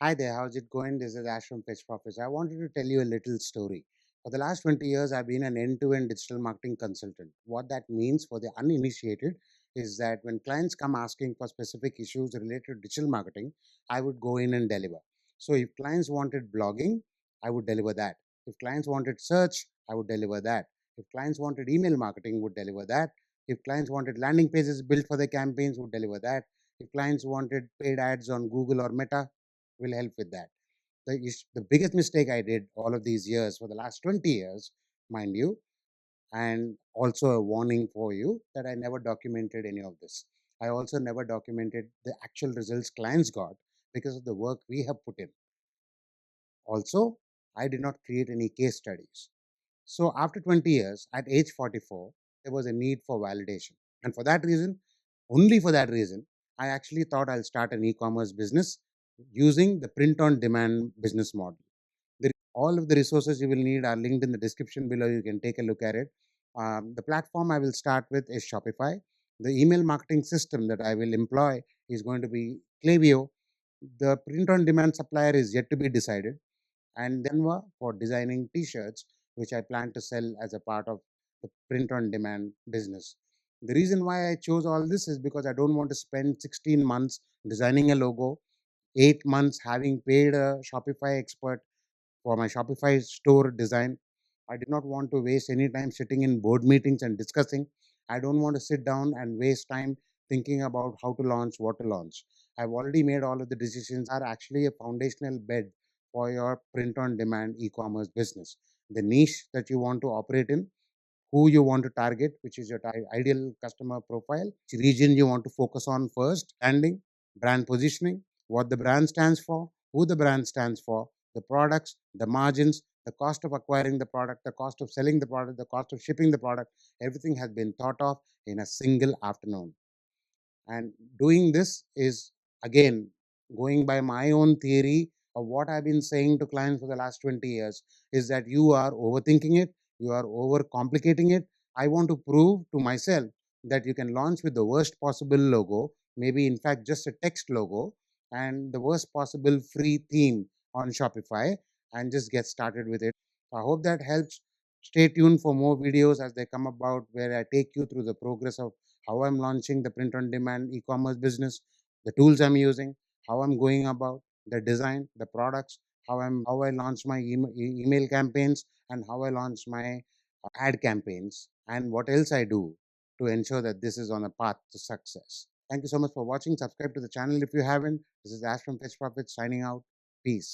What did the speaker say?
Hi there, how's it going? This is Ash from Pitch Profits. I wanted to tell you a little story. For the last 20 years, I've been an end to end digital marketing consultant. What that means for the uninitiated is that when clients come asking for specific issues related to digital marketing, I would go in and deliver. So if clients wanted blogging, I would deliver that. If clients wanted search, I would deliver that. If clients wanted email marketing, would deliver that. If clients wanted landing pages built for their campaigns, would deliver that. If clients wanted paid ads on Google or Meta, will help with that. The biggest mistake I did all of these years for the last 20 years, mind you, and also a warning for you that I never documented any of this. I also never documented the actual results clients got because of the work we have put in. Also, I did not create any case studies. So after 20 years, at age 44, there was a need for validation. And for that reason, only for that reason, I actually thought I'll start an e-commerce business using the print on demand business model. All of the resources you will need are linked in the description below. You can take a look at it. The platform I will start with is Shopify. The email marketing system that I will employ is going to be Klaviyo. The print on demand supplier is yet to be decided, and Denver for designing t-shirts, which I plan to sell as a part of the print on demand business. The reason why I chose all this is because I don't want to spend 16 months designing a logo, 8 months having paid a Shopify expert for my Shopify store design. I did not want to waste any time sitting in board meetings and discussing. I don't want to sit down and waste time thinking about how to launch, what to launch. I've already made all of the decisions are actually a foundational bed for your print on demand e-commerce business. The niche that you want to operate in, who you want to target, which is your ideal customer profile, which region you want to focus on first, branding, brand positioning, what the brand stands for, who the brand stands for, the products, the margins, the cost of acquiring the product, the cost of selling the product, the cost of shipping the product. Everything has been thought of in a single afternoon. And doing this is, again, going by my own theory of what I've been saying to clients for the last 20 years is that you are overthinking it, you are overcomplicating it. I want to prove to myself that you can launch with the worst possible logo, maybe in fact just a text logo, and the worst possible free theme on Shopify, and just get started with it. So I hope that helps. Stay tuned for more videos as they come about, where I take you through the progress of how I'm launching the print on demand e-commerce business, the tools I'm using, how I'm going about the design, the products, how I launch my email campaigns, and how I launch my ad campaigns, and what else I do to ensure that this is on a path to success. Thank you so much for watching. Subscribe to the channel if you haven't. This is Ash from Pitch Profits signing out. Peace.